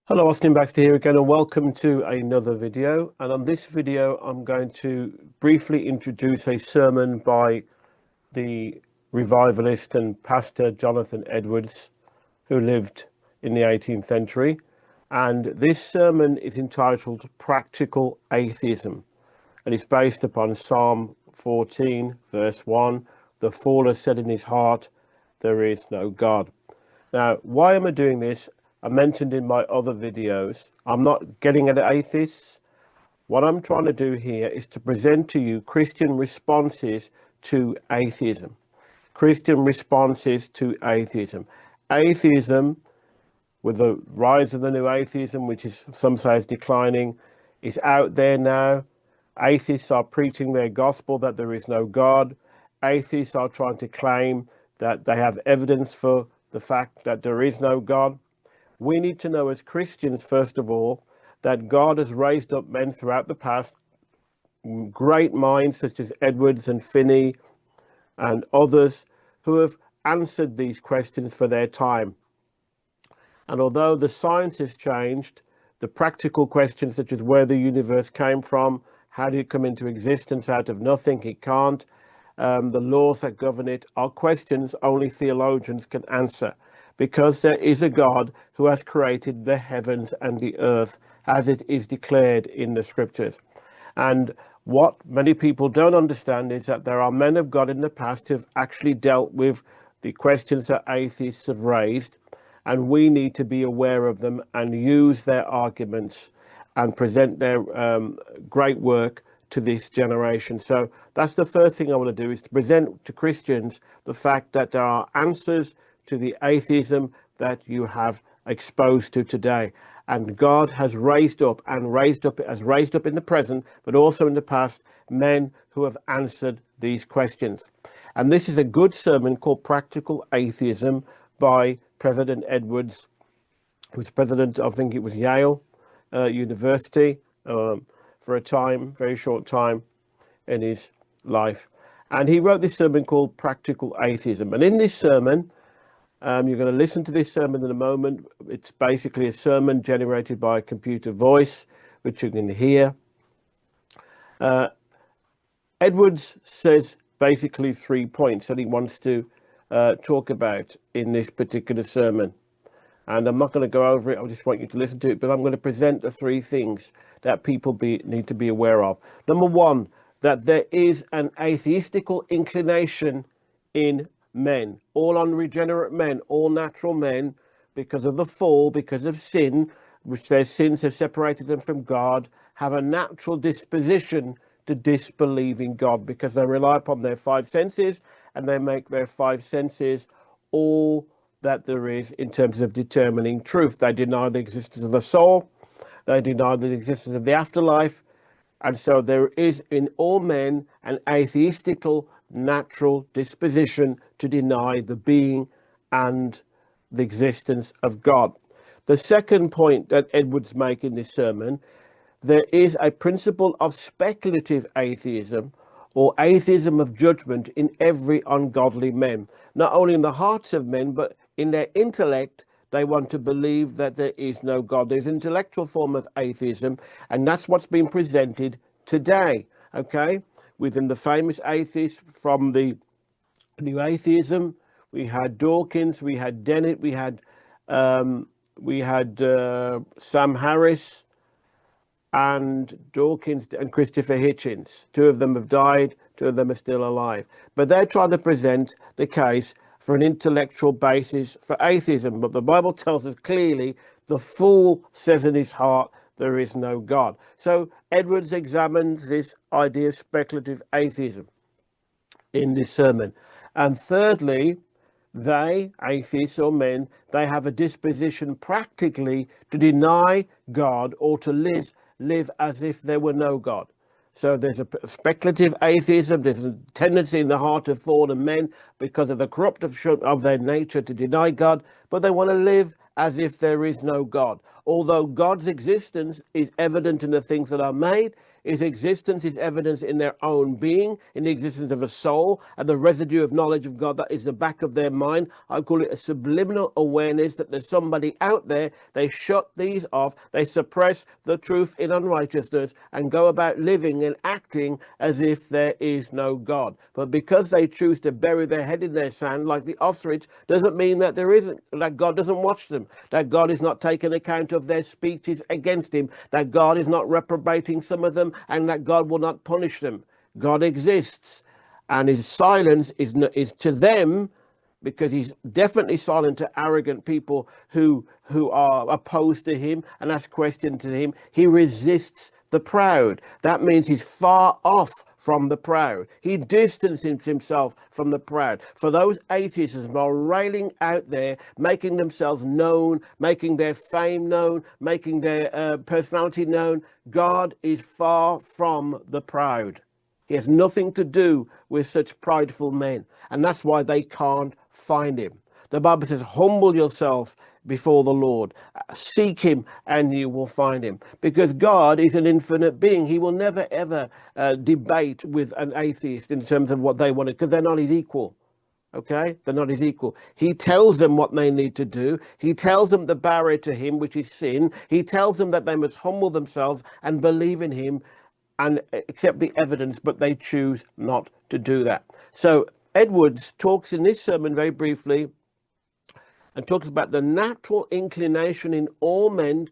Hello, Austin Baxter here again, and welcome to another video. And on this video, I'm going to briefly introduce a sermon by the revivalist and pastor Jonathan Edwards, who lived in the 18th century. And this sermon is entitled Practical Atheism, and it's based upon Psalm 14, verse 1. The fool has said in his heart, there is no God. Now, why am I doing this? I mentioned in my other videos, I'm not getting at atheists. What I'm trying to do here is to present to you Christian responses to atheism. Christian responses to atheism. Atheism, with the rise of the new atheism, which is some say is declining, is out there now. Atheists are preaching their gospel that there is no God. Atheists are trying to claim that they have evidence for the fact that there is no God. We need to know as Christians, first of all, that God has raised up men throughout the past, great minds such as Edwards and Finney and others, who have answered these questions for their time. And although the science has changed, the practical questions such as where the universe came from, how did it come into existence out of nothing? It can't. The laws that govern it are questions only theologians can answer, because there is a God who has created the heavens and the earth as it is declared in the scriptures. And what many people don't understand is that there are men of God in the past who have actually dealt with the questions that atheists have raised, and we need to be aware of them and use their arguments and present their great work to this generation. So that's the first thing I want to do, is to present to Christians the fact that there are answers to the atheism that you have exposed to today. And God has raised up in the present, but also in the past, men who have answered these questions. And this is a good sermon called Practical Atheism by President Edwards, who was president, I think it was Yale University, for a time, very short time in his life. And he wrote this sermon called Practical Atheism. And in this sermon, you're going to listen to this sermon in a moment. It's basically a sermon generated by a computer voice, which you can hear. Edwards says basically 3 points that he wants to talk about in this particular sermon. And I'm not going to go over it. I just want you to listen to it. But I'm going to present the 3 things that people need to be aware of. Number 1, that there is an atheistical inclination in men, all unregenerate men, all natural men, because of the fall, because of sin, which their sins have separated them from God, have a natural disposition to disbelieve in God, because they rely upon their 5 senses, and they make their 5 senses all that there is in terms of determining truth. They deny the existence of the soul, they deny the existence of the afterlife, and so there is in all men an atheistical natural disposition to deny the being and the existence of God. The second point that Edwards makes in this sermon, there is a principle of speculative atheism, or atheism of judgment, in every ungodly man. Not only in the hearts of men, but in their intellect, they want to believe that there is no God. There's an intellectual form of atheism, and that's what's being presented today, okay? Within the famous atheists from the new atheism, we had Dawkins, we had Dennett, we had Sam Harris, and Dawkins and Christopher Hitchens. 2 of them have died, 2 of them are still alive. But they're trying to present the case for an intellectual basis for atheism. But the Bible tells us clearly, the fool says in his heart, there is no God. So Edwards examines this idea of speculative atheism in this sermon. And thirdly, they, atheists or men, they have a disposition practically to deny God, or to live as if there were no God. So there's a speculative atheism. There's a tendency in the heart of fallen men, because of the corruption of their nature, to deny God, but they want to live as if there is no God. Although God's existence is evident in the things that are made, His existence is evidence in their own being, in the existence of a soul, and the residue of knowledge of God that is the back of their mind. I call it a subliminal awareness that there's somebody out there. They shut these off, they suppress the truth in unrighteousness, and go about living and acting as if there is no God. But because they choose to bury their head in their sand like the ostrich, doesn't mean that there isn't, that God doesn't watch them, that God is not taking account of their speeches against him, that God is not reprobating some of them, and that God will not punish them. God exists, and his silence is to them, because he's definitely silent to arrogant people who are opposed to him and ask questions to him. He resists the proud. That means he's far off from the proud. He distances himself from the proud. For those atheists who are railing out there, making themselves known, making their fame known, making their personality known, God is far from the proud. He has nothing to do with such prideful men, and that's why they can't find him. The Bible says, humble yourself before the Lord, seek him and you will find him, because God is an infinite being. He will never ever debate with an atheist in terms of what they want, because they're not his equal. Okay, they're not his equal. He tells them what they need to do. He tells them the barrier to him, which is sin. He tells them that they must humble themselves and believe in him and accept the evidence, but they choose not to do that. So Edwards talks in this sermon very briefly and talks about the natural inclination in all men,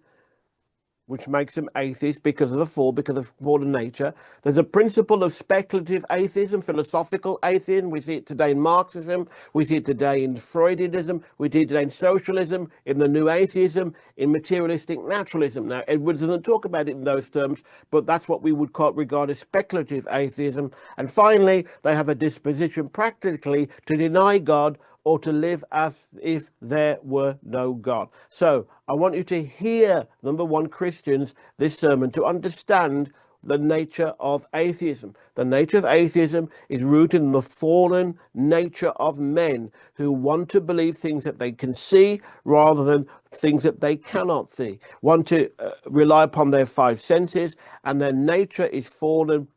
which makes them atheists because of the fall, because of fallen nature. There's a principle of speculative atheism, philosophical atheism. We see it today in Marxism. We see it today in Freudianism. We see it today in socialism, in the new atheism, in materialistic naturalism. Now, Edwards doesn't talk about it in those terms, but that's what we would regard as speculative atheism. And finally, they have a disposition practically to deny God, or to live as if there were no God. So I want you to hear, number one, Christians, this sermon, to understand the nature of atheism. The nature of atheism is rooted in the fallen nature of men who want to believe things that they can see rather than things that they cannot see, want to rely upon their five senses, and their nature is fallen,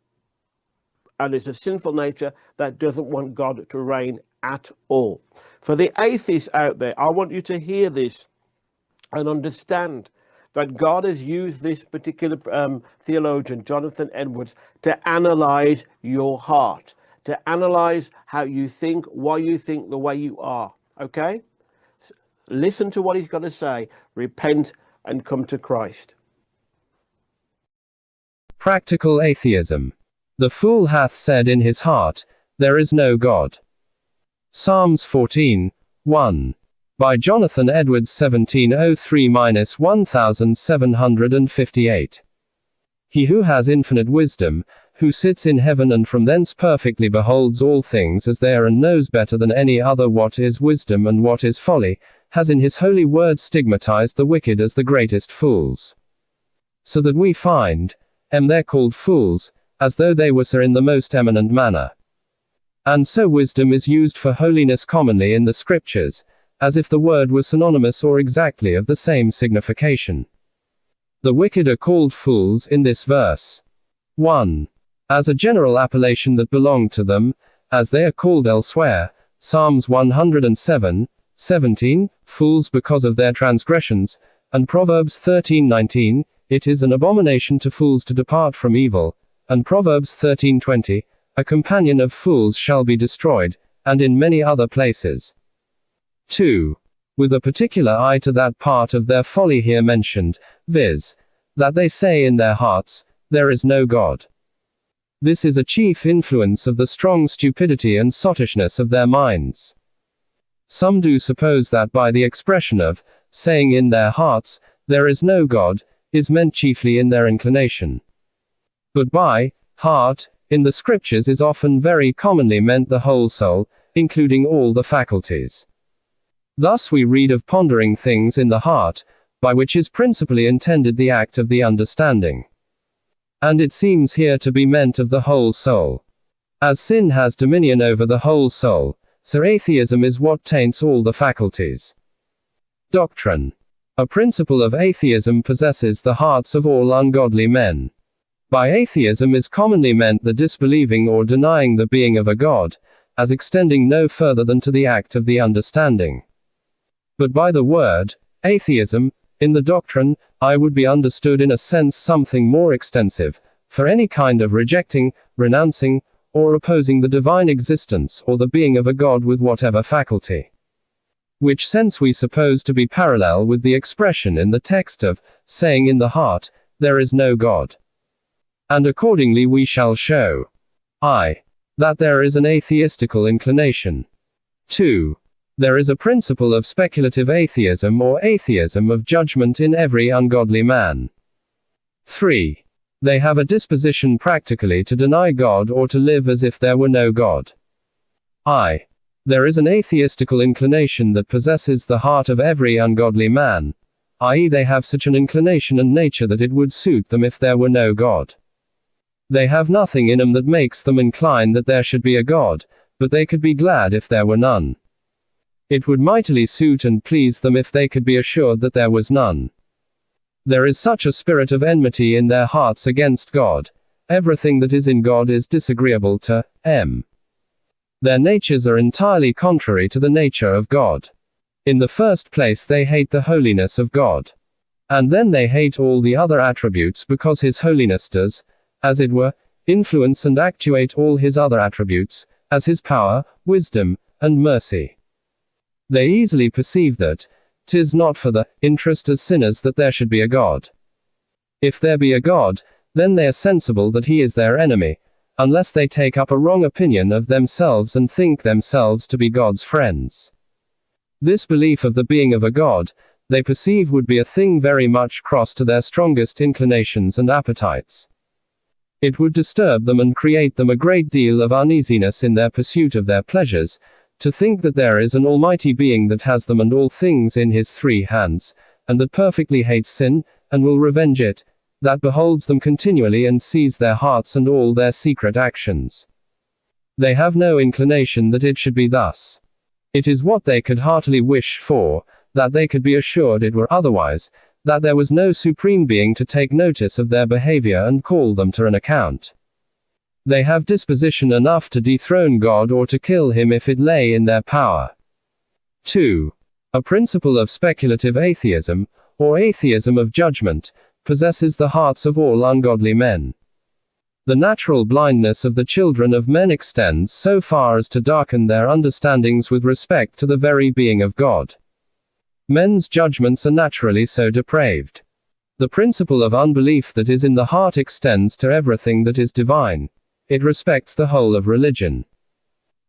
and it's a sinful nature that doesn't want God to reign at all. For the atheists out there, I want you to hear this and understand that God has used this particular theologian, Jonathan Edwards, to analyze your heart, to analyze how you think, why you think the way you are. Okay? Listen to what he's got to say. Repent and come to Christ. Practical atheism. The fool hath said in his heart, there is no God. Psalms 14:1. By Jonathan Edwards 1703-1758. He who has infinite wisdom, who sits in heaven and from thence perfectly beholds all things as they are and knows better than any other what is wisdom and what is folly, has in his holy word stigmatized the wicked as the greatest fools. So that we find, they're called fools, as though they were so in the most eminent manner. And so wisdom is used for holiness commonly in the scriptures, as if the word were synonymous or exactly of the same signification. The wicked are called fools in this verse. 1. As a general appellation that belonged to them, as they are called elsewhere, Psalms 107:17, fools because of their transgressions, and Proverbs 13:19, it is an abomination to fools to depart from evil, and Proverbs 13:20, a companion of fools shall be destroyed, and in many other places. 2. With a particular eye to that part of their folly here mentioned, viz., that they say in their hearts, there is no God. This is a chief influence of the strong stupidity and sottishness of their minds. Some do suppose that by the expression of, saying in their hearts, there is no God, is meant chiefly in their inclination. But by heart, in the scriptures is often very commonly meant the whole soul, including all the faculties. Thus we read of pondering things in the heart, by which is principally intended the act of the understanding. And it seems here to be meant of the whole soul. As sin has dominion over the whole soul, so atheism is what taints all the faculties. Doctrine. A principle of atheism possesses the hearts of all ungodly men. By atheism is commonly meant the disbelieving or denying the being of a God, as extending no further than to the act of the understanding. But by the word atheism, in the doctrine, I would be understood in a sense something more extensive, for any kind of rejecting, renouncing, or opposing the divine existence or the being of a God with whatever faculty. Which sense we suppose to be parallel with the expression in the text of, saying in the heart, there is no God. And accordingly we shall show I. That there is an atheistical inclination. 2. There is a principle of speculative atheism or atheism of judgment in every ungodly man. 3. They have a disposition practically to deny God or to live as if there were no God. I. There is an atheistical inclination that possesses the heart of every ungodly man, i.e., they have such an inclination and nature that it would suit them if there were no God. They have nothing in them that makes them incline that there should be a God, but they could be glad if there were none. It would mightily suit and please them if they could be assured that there was none. There is such a spirit of enmity in their hearts against God. Everything that is in God is disagreeable to them. Their natures are entirely contrary to the nature of God. In the first place they hate the holiness of God. And then they hate all the other attributes because his holiness does, as it were, influence and actuate all his other attributes, as his power, wisdom, and mercy. They easily perceive that 'tis not for the interest as sinners that there should be a God. If there be a God, then they are sensible that he is their enemy, unless they take up a wrong opinion of themselves and think themselves to be God's friends. This belief of the being of a God, they perceive would be a thing very much cross to their strongest inclinations and appetites. It would disturb them and create them a great deal of uneasiness in their pursuit of their pleasures, to think that there is an almighty being that has them and all things in his 3 hands, and that perfectly hates sin, and will revenge it, that beholds them continually and sees their hearts and all their secret actions. They have no inclination that it should be thus. It is what they could heartily wish for, that they could be assured it were otherwise, that there was no supreme being to take notice of their behavior and call them to an account. They have disposition enough to dethrone God or to kill him if it lay in their power. 2. A principle of speculative atheism, or atheism of judgment, possesses the hearts of all ungodly men. The natural blindness of the children of men extends so far as to darken their understandings with respect to the very being of God. Men's judgments are naturally so depraved. The principle of unbelief that is in the heart extends to everything that is divine. It respects the whole of religion.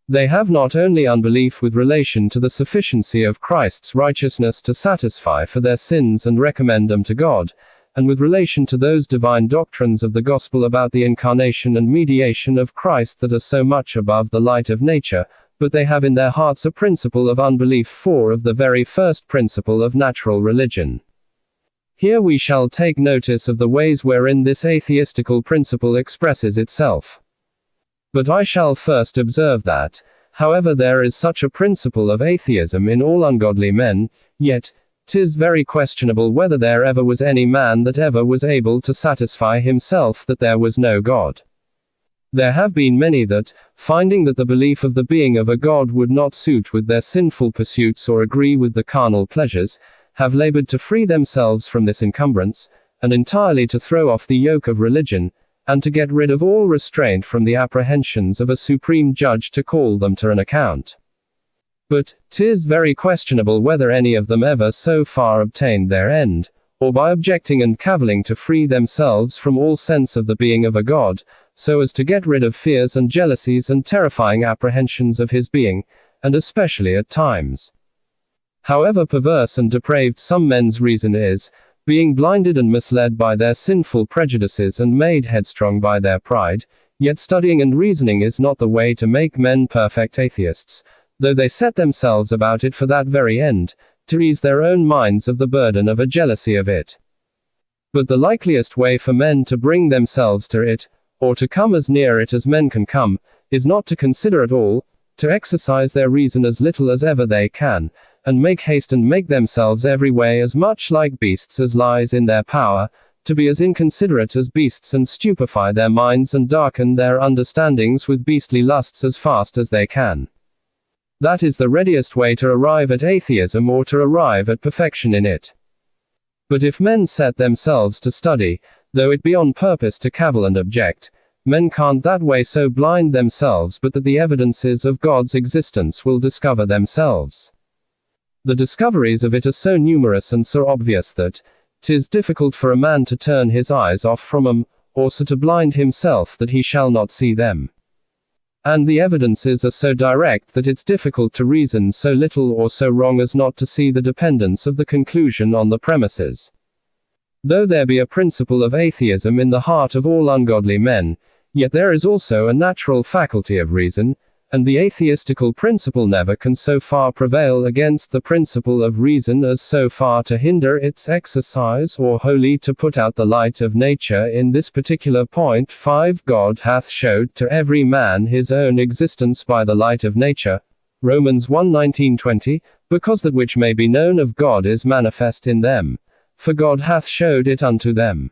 They have not only unbelief with relation to the sufficiency of Christ's righteousness to satisfy for their sins and recommend them to God, and with relation to those divine doctrines of the gospel about the incarnation and mediation of Christ that are so much above the light of nature, but they have in their hearts a principle of unbelief of the very first principle of natural religion. Here we shall take notice of the ways wherein this atheistical principle expresses itself. But I shall first observe that, however there is such a principle of atheism in all ungodly men, yet 'tis very questionable whether there ever was any man that ever was able to satisfy himself that there was no God. There have been many that, finding that the belief of the being of a God would not suit with their sinful pursuits or agree with the carnal pleasures, have labored to free themselves from this encumbrance, and entirely to throw off the yoke of religion, and to get rid of all restraint from the apprehensions of a supreme judge to call them to an account. But 'tis very questionable whether any of them ever so far obtained their end, or by objecting and cavilling to free themselves from all sense of the being of a God, so as to get rid of fears and jealousies and terrifying apprehensions of his being, and especially at times. However perverse and depraved some men's reason is, being blinded and misled by their sinful prejudices and made headstrong by their pride, yet studying and reasoning is not the way to make men perfect atheists, though they set themselves about it for that very end, to ease their own minds of the burden of a jealousy of it. But the likeliest way for men to bring themselves to it, or to come as near it as men can come, is not to consider at all, to exercise their reason as little as ever they can, and make haste and make themselves every way as much like beasts as lies in their power, to be as inconsiderate as beasts and stupefy their minds and darken their understandings with beastly lusts as fast as they can. That is the readiest way to arrive at atheism or to arrive at perfection in it. But if men set themselves to study, though it be on purpose to cavil and object, men can't that way so blind themselves but that the evidences of God's existence will discover themselves. The discoveries of it are so numerous and so obvious that 'tis difficult for a man to turn his eyes off from 'em, or so to blind himself that he shall not see them. And the evidences are so direct that it's difficult to reason so little or so wrong as not to see the dependence of the conclusion on the premises. Though there be a principle of atheism in the heart of all ungodly men, yet there is also a natural faculty of reason, and the atheistical principle never can so far prevail against the principle of reason as so far to hinder its exercise or wholly to put out the light of nature in this particular point. 5. God hath showed to every man his own existence by the light of nature. Romans 1:19-20, because that which may be known of God is manifest in them, for God hath showed it unto them.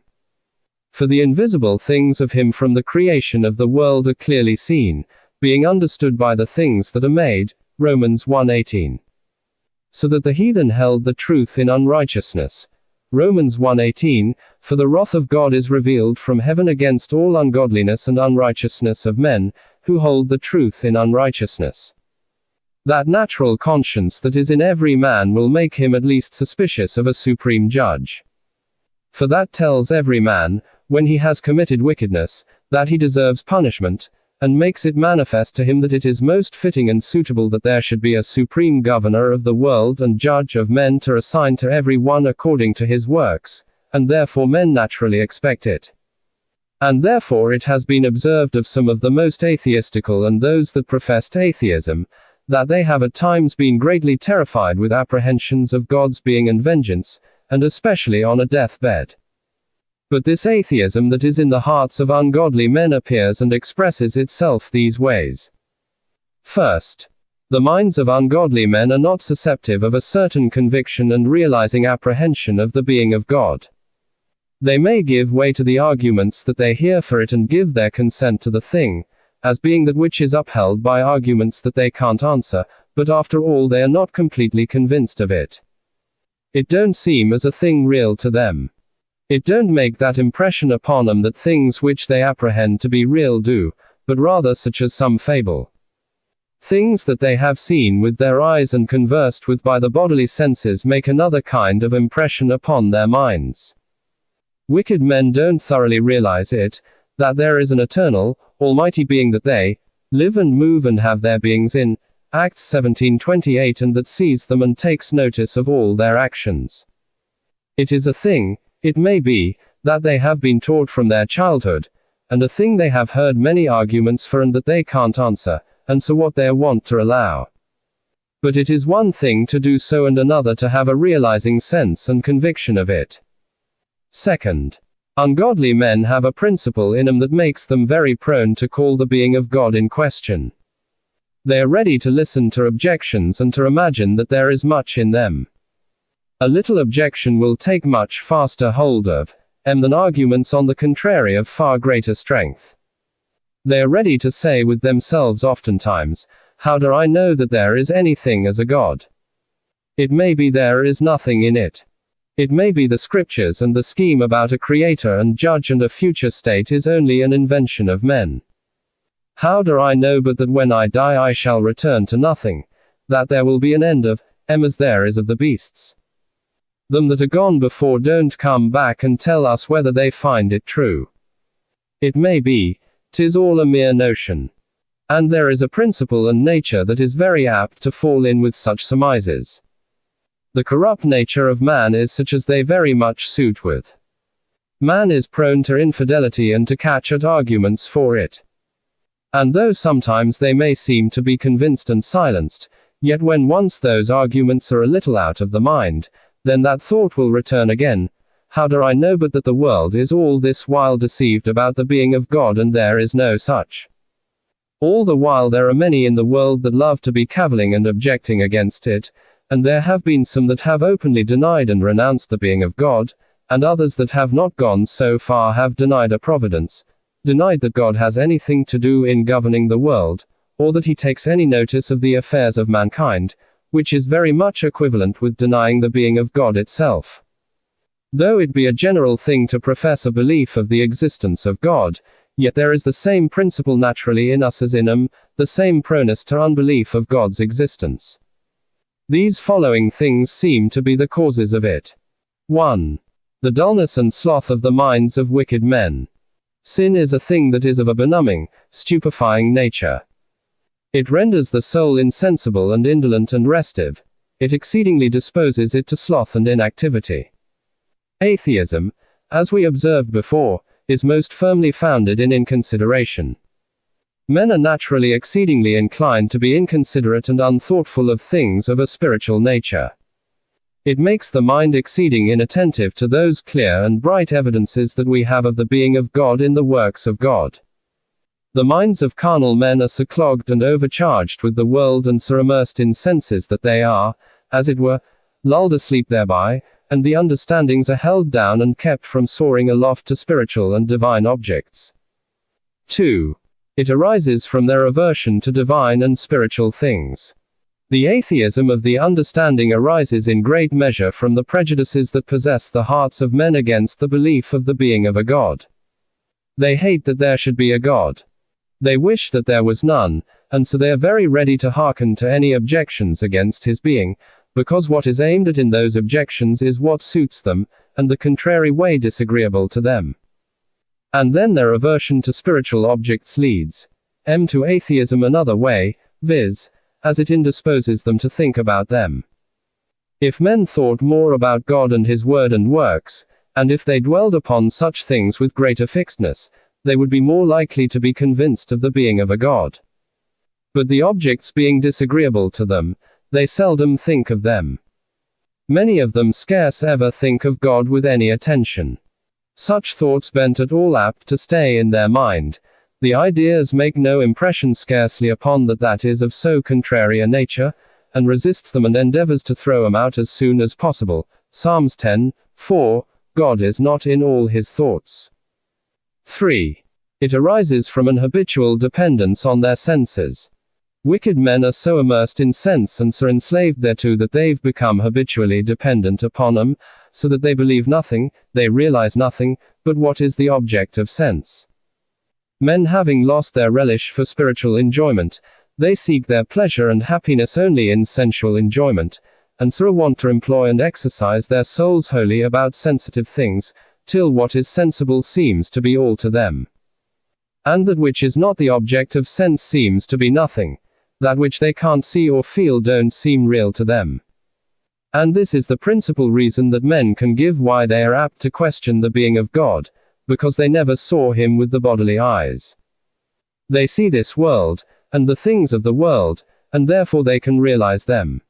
For the invisible things of him from the creation of the world are clearly seen, being understood by the things that are made. Romans 1:18. So that the heathen held the truth in unrighteousness. Romans 1:18, for the wrath of God is revealed from heaven against all ungodliness and unrighteousness of men, who hold the truth in unrighteousness. That natural conscience that is in every man will make him at least suspicious of a supreme judge. For that tells every man, when he has committed wickedness, that he deserves punishment, and makes it manifest to him that it is most fitting and suitable that there should be a supreme governor of the world and judge of men to assign to every one according to his works, and therefore men naturally expect it. And therefore it has been observed of some of the most atheistical and those that professed atheism, that they have at times been greatly terrified with apprehensions of God's being and vengeance, and especially on a deathbed. But this atheism that is in the hearts of ungodly men appears and expresses itself these ways. First, the minds of ungodly men are not susceptive of a certain conviction and realizing apprehension of the being of God. They may give way to the arguments that they hear for it and give their consent to the thing, as being that which is upheld by arguments that they can't answer, but after all they are not completely convinced of it. It don't seem as a thing real to them. It don't make that impression upon them that things which they apprehend to be real do, but rather such as some fable. Things that they have seen with their eyes and conversed with by the bodily senses make another kind of impression upon their minds. Wicked men don't thoroughly realize it, that there is an eternal, almighty being that they live and move and have their beings in, Acts 17:28, and that sees them and takes notice of all their actions. It is a thing, it may be, that they have been taught from their childhood, and a thing they have heard many arguments for and that they can't answer, and so what they are wont to allow. But it is one thing to do so and another to have a realizing sense and conviction of it. Second, ungodly men have a principle in them that makes them very prone to call the being of God in question. They are ready to listen to objections and to imagine that there is much in them. A little objection will take much faster hold of them than arguments on the contrary of far greater strength. They are ready to say with themselves oftentimes, how do I know that there is anything as a God? It may be there is nothing in it. It may be the scriptures and the scheme about a creator and judge and a future state is only an invention of men. How do I know but that when I die I shall return to nothing, that there will be an end of them as there is of the beasts? Them that are gone before don't come back and tell us whether they find it true. It may be, 'tis all a mere notion. And there is a principle and nature that is very apt to fall in with such surmises. The corrupt nature of man is such as they very much suit with. Man is prone to infidelity and to catch at arguments for it. And though sometimes they may seem to be convinced and silenced, yet when once those arguments are a little out of the mind, then that thought will return again, how do I know but that the world is all this while deceived about the being of God and there is no such? All the while there are many in the world that love to be cavilling and objecting against it, and there have been some that have openly denied and renounced the being of God, and others that have not gone so far have denied a providence, denied that God has anything to do in governing the world, or that he takes any notice of the affairs of mankind, which is very much equivalent with denying the being of God itself. Though it be a general thing to profess a belief of the existence of God, yet there is the same principle naturally in us as in him, the same proneness to unbelief of God's existence. These following things seem to be the causes of it. 1. The dullness and sloth of the minds of wicked men. Sin is a thing that is of a benumbing, stupefying nature. It renders the soul insensible and indolent and restive. It exceedingly disposes it to sloth and inactivity. Atheism, as we observed before, is most firmly founded in inconsideration. Men are naturally exceedingly inclined to be inconsiderate and unthoughtful of things of a spiritual nature. It makes the mind exceeding inattentive to those clear and bright evidences that we have of the being of God in the works of God. The minds of carnal men are so clogged and overcharged with the world and so immersed in senses that they are, as it were, lulled asleep thereby, and the understandings are held down and kept from soaring aloft to spiritual and divine objects. 2. It arises from their aversion to divine and spiritual things. The atheism of the understanding arises in great measure from the prejudices that possess the hearts of men against the belief of the being of a God. They hate that there should be a God. They wish that there was none, and so they are very ready to hearken to any objections against his being, because what is aimed at in those objections is what suits them, and the contrary way disagreeable to them. And then their aversion to spiritual objects leads to atheism another way, viz., as it indisposes them to think about them. If men thought more about God and his word and works, and if they dwelled upon such things with greater fixedness, they would be more likely to be convinced of the being of a God. But the objects being disagreeable to them, they seldom think of them. Many of them scarce ever think of God with any attention. Such thoughts bent at all apt to stay in their mind, the ideas make no impression scarcely upon that is of so contrary a nature, and resists them and endeavors to throw them out as soon as possible. Psalms 10:4. God is not in all his thoughts. 3. It arises from an habitual dependence on their senses. Wicked men are so immersed in sense and so enslaved thereto that they've become habitually dependent upon them, so that they believe nothing, they realize nothing, but what is the object of sense. Men having lost their relish for spiritual enjoyment, they seek their pleasure and happiness only in sensual enjoyment, and so are wont to employ and exercise their souls wholly about sensitive things, till what is sensible seems to be all to them. And that which is not the object of sense seems to be nothing. That which they can't see or feel don't seem real to them. And this is the principal reason that men can give why they are apt to question the being of God, because they never saw him with the bodily eyes. They see this world, and the things of the world, and therefore they can realize them.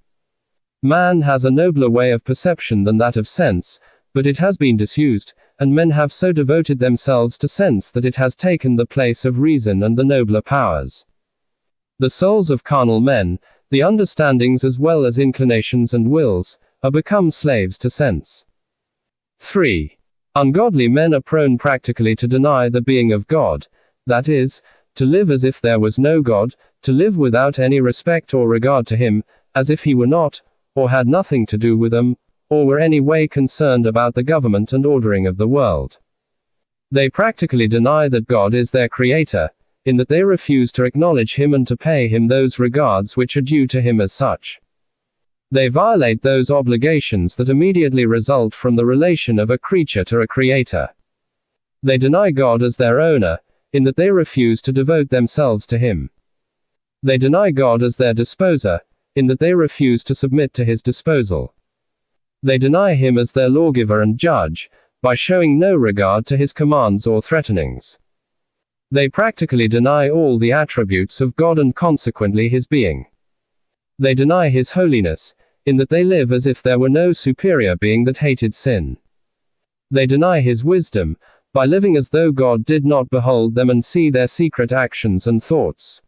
Man has a nobler way of perception than that of sense, but it has been disused, and men have so devoted themselves to sense that it has taken the place of reason and the nobler powers. The souls of carnal men, the understandings as well as inclinations and wills, are become slaves to sense. 3. Ungodly men are prone practically to deny the being of God, that is, to live as if there was no God, to live without any respect or regard to him, as if he were not, or had nothing to do with them, or were any way concerned about the government and ordering of the world. They practically deny that God is their creator, in that they refuse to acknowledge him and to pay him those regards which are due to him as such. They violate those obligations that immediately result from the relation of a creature to a creator. They deny God as their owner, in that they refuse to devote themselves to him. They deny God as their disposer, in that they refuse to submit to his disposal. They deny him as their lawgiver and judge, by showing no regard to his commands or threatenings. They practically deny all the attributes of God and consequently his being. They deny his holiness, in that they live as if there were no superior being that hated sin. They deny his wisdom, by living as though God did not behold them and see their secret actions and thoughts.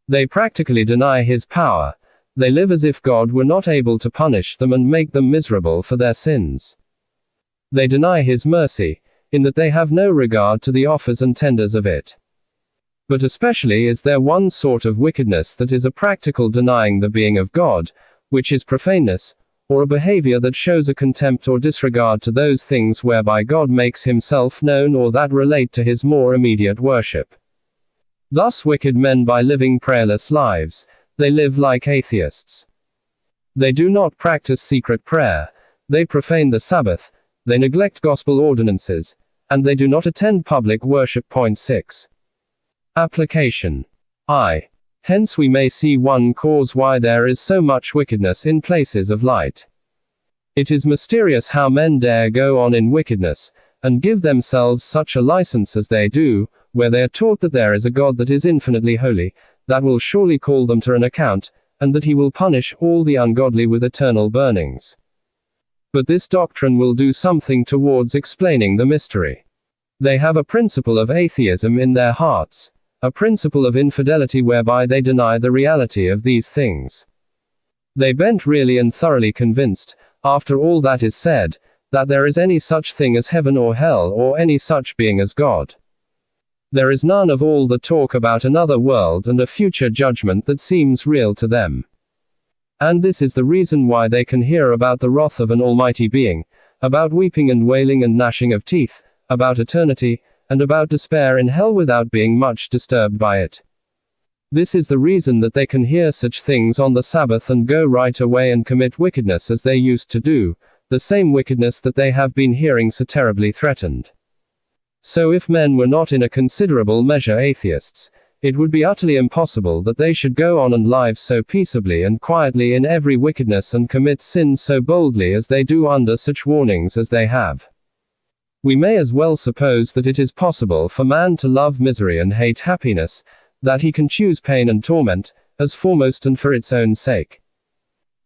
They practically deny his power. They live as if God were not able to punish them and make them miserable for their sins. They deny his mercy, in that they have no regard to the offers and tenders of it. But especially is there one sort of wickedness that is a practical denying the being of God, which is profaneness, or a behavior that shows a contempt or disregard to those things whereby God makes himself known or that relate to his more immediate worship. Thus wicked men by living prayerless lives, they live like atheists. They do not practice secret prayer, they profane the Sabbath, they neglect gospel ordinances, and they do not attend public worship. Point 6. Application. I. Hence we may see one cause why there is so much wickedness in places of light. It is mysterious how men dare go on in wickedness, and give themselves such a license as they do, where they are taught that there is a God that is infinitely holy, that will surely call them to an account, and that he will punish all the ungodly with eternal burnings. But this doctrine will do something towards explaining the mystery. They have a principle of atheism in their hearts, a principle of infidelity whereby they deny the reality of these things. They ben't really and thoroughly convinced, after all that is said, that there is any such thing as heaven or hell or any such being as God. There is none of all the talk about another world and a future judgment that seems real to them. And this is the reason why they can hear about the wrath of an almighty being, about weeping and wailing and gnashing of teeth, about eternity, and about despair in hell without being much disturbed by it. This is the reason that they can hear such things on the Sabbath and go right away and commit wickedness as they used to do, the same wickedness that they have been hearing so terribly threatened. So if men were not in a considerable measure atheists, it would be utterly impossible that they should go on and live so peaceably and quietly in every wickedness and commit sins so boldly as they do under such warnings as they have. We may as well suppose that it is possible for man to love misery and hate happiness, that he can choose pain and torment, as foremost and for its own sake.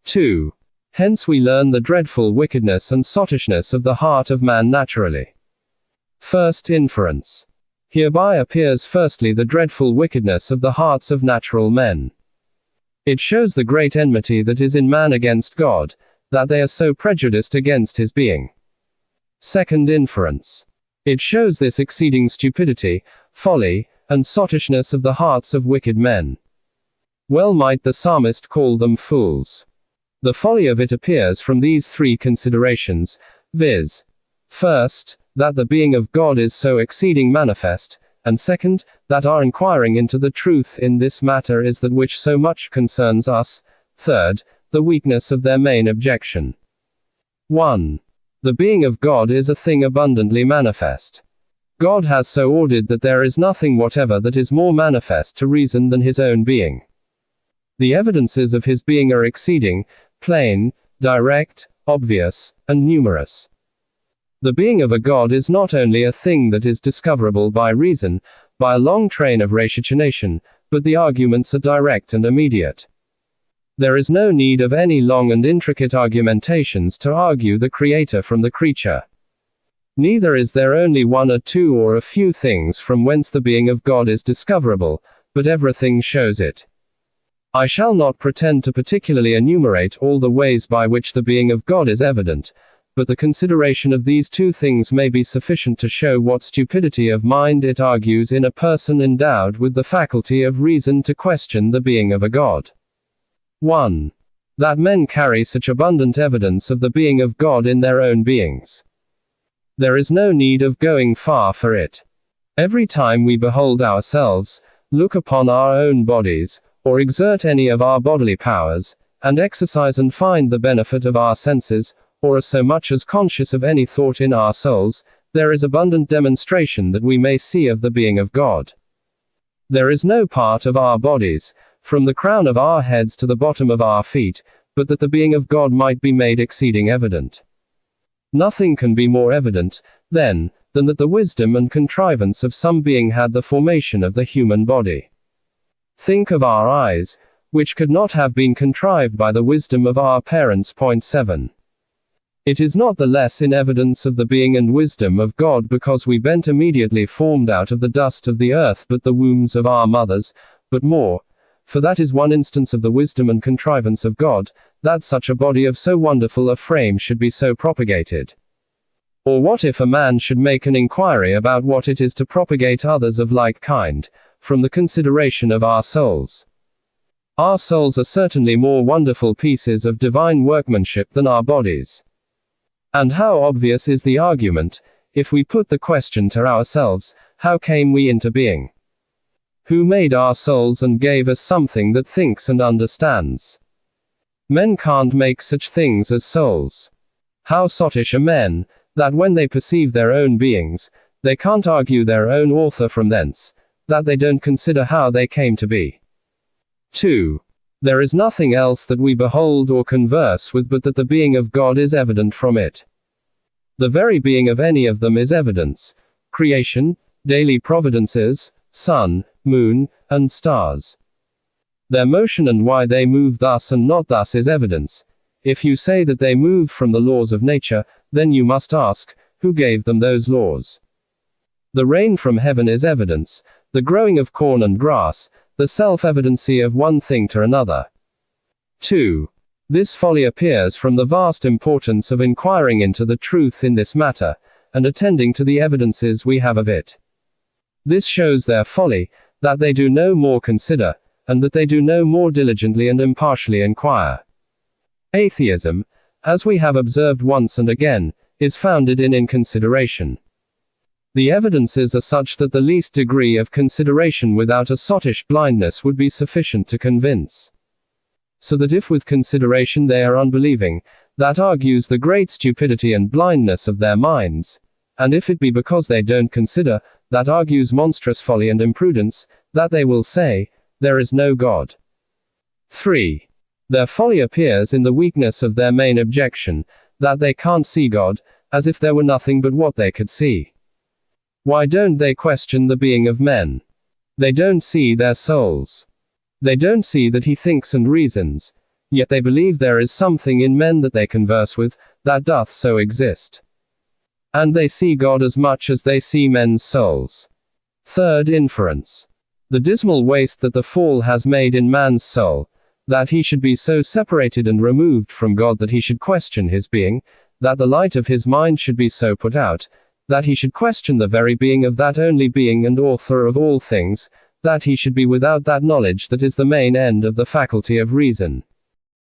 2. Hence we learn the dreadful wickedness and sottishness of the heart of man naturally. First inference. Hereby appears firstly the dreadful wickedness of the hearts of natural men. It shows the great enmity that is in man against God, that they are so prejudiced against his being. Second inference. It shows this exceeding stupidity, folly, and sottishness of the hearts of wicked men. Well might the psalmist call them fools. The folly of it appears from these three considerations, viz. First, that the being of God is so exceeding manifest, and second, that our inquiring into the truth in this matter is that which so much concerns us, third, the weakness of their main objection. 1. The being of God is a thing abundantly manifest. God has so ordered that there is nothing whatever that is more manifest to reason than his own being. The evidences of his being are exceeding, plain, direct, obvious, and numerous. The being of a God is not only a thing that is discoverable by reason, by a long train of ratiocination, but the arguments are direct and immediate. There is no need of any long and intricate argumentations to argue the Creator from the creature. Neither is there only one or two or a few things from whence the being of God is discoverable, but everything shows it. I shall not pretend to particularly enumerate all the ways by which the being of God is evident, but the consideration of these two things may be sufficient to show what stupidity of mind it argues in a person endowed with the faculty of reason to question the being of a God. 1. That men carry such abundant evidence of the being of God in their own beings. There is no need of going far for it. Every time we behold ourselves, look upon our own bodies, or exert any of our bodily powers, and exercise and find the benefit of our senses, or are so much as conscious of any thought in our souls, there is abundant demonstration that we may see of the being of God. There is no part of our bodies, from the crown of our heads to the bottom of our feet, but that the being of God might be made exceeding evident. Nothing can be more evident, then, than that the wisdom and contrivance of some being had the formation of the human body. Think of our eyes, which could not have been contrived by the wisdom of our parents. 7. It is not the less in evidence of the being and wisdom of God because we ben't immediately formed out of the dust of the earth but the wombs of our mothers, but more, for that is one instance of the wisdom and contrivance of God, that such a body of so wonderful a frame should be so propagated. Or what if a man should make an inquiry about what it is to propagate others of like kind, from the consideration of our souls? Our souls are certainly more wonderful pieces of divine workmanship than our bodies. And how obvious is the argument, if we put the question to ourselves, how came we into being? Who made our souls and gave us something that thinks and understands? Men can't make such things as souls. How sottish are men, that when they perceive their own beings, they can't argue their own author from thence, that they don't consider how they came to be. 2. There is nothing else that we behold or converse with but that the being of God is evident from it. The very being of any of them is evidence. Creation, daily providences, sun, moon, and stars. Their motion and why they move thus and not thus is evidence. If you say that they move from the laws of nature, then you must ask, who gave them those laws? The rain from heaven is evidence, the growing of corn and grass, the self-evidency of one thing to another. 2. This folly appears from the vast importance of inquiring into the truth in this matter, and attending to the evidences we have of it. This shows their folly, that they do no more consider, and that they do no more diligently and impartially inquire. Atheism, as we have observed once and again, is founded in inconsideration. The evidences are such that the least degree of consideration without a sottish blindness would be sufficient to convince. So that if with consideration they are unbelieving, that argues the great stupidity and blindness of their minds, and if it be because they don't consider, that argues monstrous folly and imprudence, that they will say, there is no God. 3. Their folly appears in the weakness of their main objection, that they can't see God, as if there were nothing but what they could see. Why don't they question the being of men? They don't see their souls. They don't see that he thinks and reasons, yet they believe there is something in men that they converse with, that doth so exist. And they see God as much as they see men's souls. Third inference. The dismal waste that the fall has made in man's soul, that he should be so separated and removed from God that he should question his being, that the light of his mind should be so put out, that he should question the very being of that only being and author of all things, that he should be without that knowledge that is the main end of the faculty of reason.